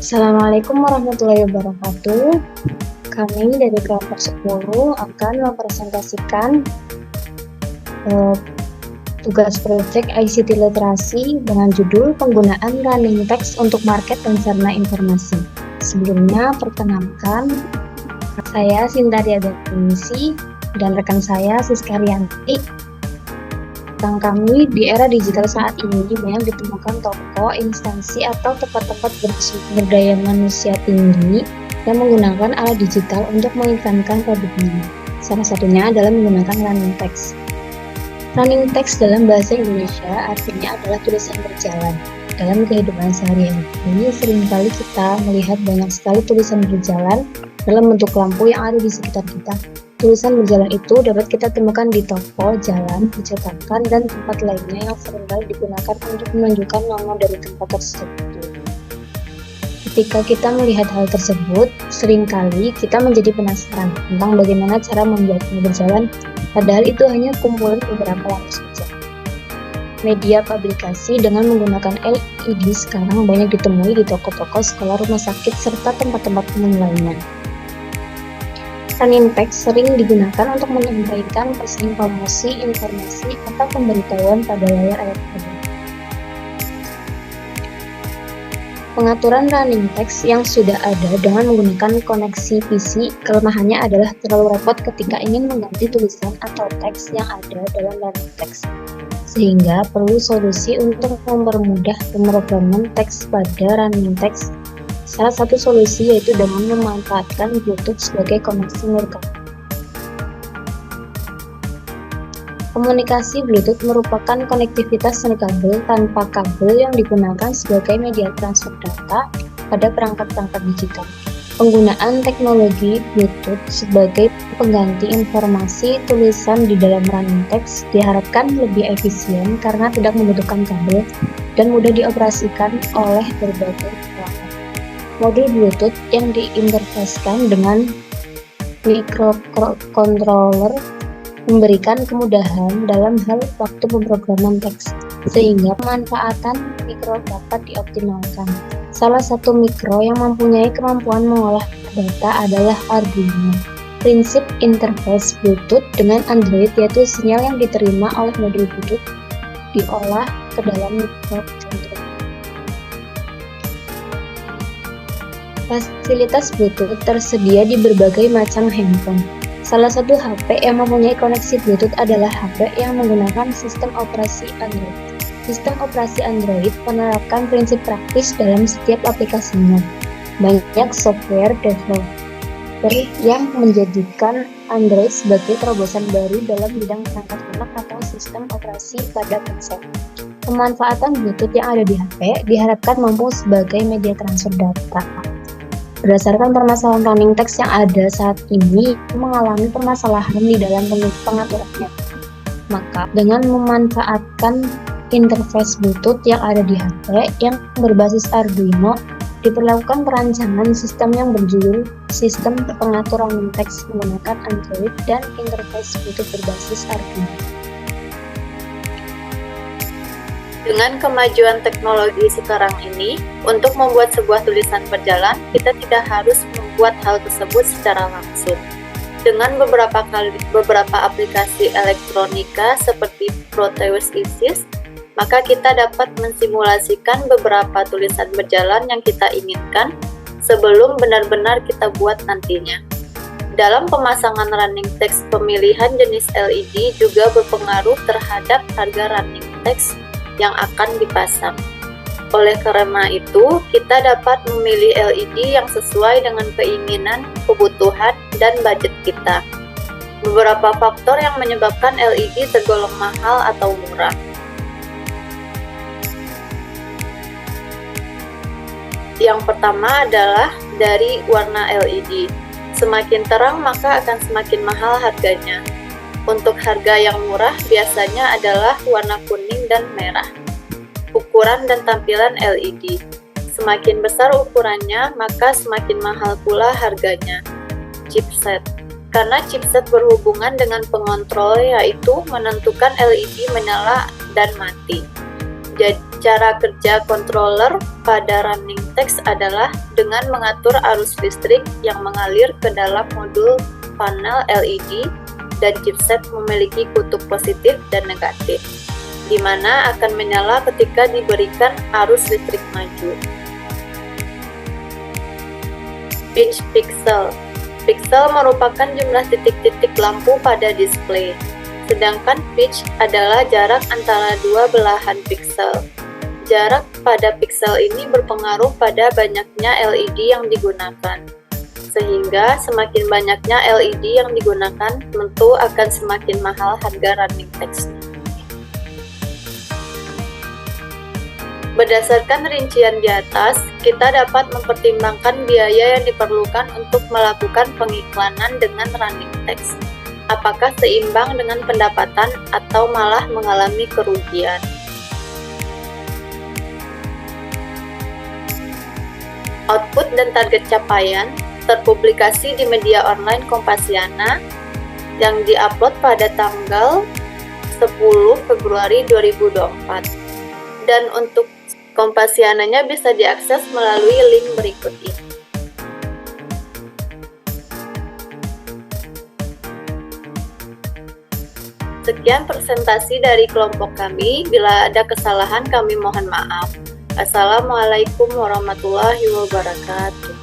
Assalamualaikum warahmatullahi wabarakatuh. Kami dari kelompok 10 akan mempresentasikan tugas proyek ICT Literasi dengan judul penggunaan running text untuk market dan sarana informasi. Sebelumnya, perkenalkan, saya Sintaria Datinisi dan rekan saya Siska Rianti. Tentang kami, di era digital saat ini banyak ditemukan toko, instansi, atau tempat-tempat berdaya manusia tinggi yang menggunakan alat digital untuk mengiklankan produknya. Salah satunya adalah menggunakan running text. Running text dalam bahasa Indonesia artinya adalah tulisan berjalan. Dalam kehidupan sehari-hari, seringkali kita melihat banyak sekali tulisan berjalan dalam bentuk lampu yang ada di sekitar kita. Tulisan berjalan itu dapat kita temukan di toko, jalan, percetakan, dan tempat lainnya yang seringkali digunakan untuk menunjukkan nama dari tempat tersebut. Ketika kita melihat hal tersebut, seringkali kita menjadi penasaran tentang bagaimana cara membuatnya berjalan, padahal itu hanya kumpulan beberapa lampu saja. Media publikasi dengan menggunakan LED sekarang banyak ditemui di toko-toko, sekolah, rumah sakit, serta tempat-tempat umum lainnya. Running text sering digunakan untuk menyampaikan pesan promosi, informasi, atau pemberitahuan pada layar elektronik. Pengaturan running text yang sudah ada dengan menggunakan koneksi PC, kelemahannya adalah terlalu repot ketika ingin mengganti tulisan atau teks yang ada dalam running text. Sehingga perlu solusi untuk mempermudah pemrograman teks pada running text. Salah satu solusi yaitu dengan memanfaatkan Bluetooth sebagai koneksi nirkabel. Komunikasi Bluetooth merupakan konektivitas nirkabel tanpa kabel yang digunakan sebagai media transfer data pada perangkat-perangkat digital. Penggunaan teknologi Bluetooth sebagai pengganti informasi tulisan di dalam running text diharapkan lebih efisien karena tidak membutuhkan kabel dan mudah dioperasikan oleh berbagai perangkat. Modul Bluetooth yang diinterfaskan dengan microcontroller memberikan kemudahan dalam hal waktu pemrograman teks, sehingga pemanfaatan mikro dapat dioptimalkan. Salah satu mikro yang mempunyai kemampuan mengolah data adalah Arduino. Prinsip interface Bluetooth dengan Android yaitu sinyal yang diterima oleh modul Bluetooth diolah ke dalam microcontroller. Fasilitas Bluetooth tersedia di berbagai macam handphone. Salah satu HP yang mempunyai koneksi Bluetooth adalah HP yang menggunakan sistem operasi Android. Sistem operasi Android menerapkan prinsip praktis dalam setiap aplikasinya. Banyak software developer yang menjadikan Android sebagai terobosan baru dalam bidang perangkat lunak atau sistem operasi pada ponsel. Pemanfaatan Bluetooth yang ada di HP diharapkan mampu sebagai media transfer data. Berdasarkan permasalahan running text yang ada saat ini mengalami permasalahan di dalam pengaturannya. Maka dengan memanfaatkan interface Bluetooth yang ada di HP yang berbasis Arduino, diperlakukan perancangan sistem yang berjudul Sistem Pengatur Running Text menggunakan Android dan interface Bluetooth berbasis Arduino. Dengan kemajuan teknologi sekarang ini, untuk membuat sebuah tulisan berjalan, kita tidak harus membuat hal tersebut secara langsung. Dengan beberapa aplikasi elektronika seperti Proteus Isis, maka kita dapat mensimulasikan beberapa tulisan berjalan yang kita inginkan sebelum benar-benar kita buat nantinya. Dalam pemasangan running text, pemilihan jenis LED juga berpengaruh terhadap harga running text yang akan dipasang. Oleh karena itu, kita dapat memilih LED yang sesuai dengan keinginan, kebutuhan, dan budget kita. Beberapa faktor yang menyebabkan LED tergolong mahal atau murah. Yang pertama adalah dari warna LED. Semakin terang maka akan semakin mahal harganya. Untuk harga yang murah biasanya adalah warna kuning dan merah. Ukuran dan tampilan LED. Semakin besar ukurannya, maka semakin mahal pula harganya. Chipset. Karena chipset berhubungan dengan pengontrol, yaitu menentukan LED menyala dan mati. Jadi, cara kerja controller pada running text adalah dengan mengatur arus listrik yang mengalir ke dalam modul panel LED, dan chipset memiliki kutub positif dan negatif, di mana akan menyala ketika diberikan arus listrik maju. Pitch pixel. Pixel merupakan jumlah titik-titik lampu pada display, sedangkan pitch adalah jarak antara dua belahan pixel. Jarak pada pixel ini berpengaruh pada banyaknya LED yang digunakan, sehingga semakin banyaknya LED yang digunakan tentu akan semakin mahal harga running text. Berdasarkan rincian di atas, kita dapat mempertimbangkan biaya yang diperlukan untuk melakukan pengiklanan dengan running text. Apakah seimbang dengan pendapatan atau malah mengalami kerugian? Output dan target capaian terpublikasi di media online Kompasiana yang diupload pada tanggal 10 Februari 2024. Dan untuk Kompasiananya bisa diakses melalui link berikut ini. Sekian presentasi dari kelompok kami. Bila ada kesalahan, kami mohon maaf. Assalamualaikum warahmatullahi wabarakatuh.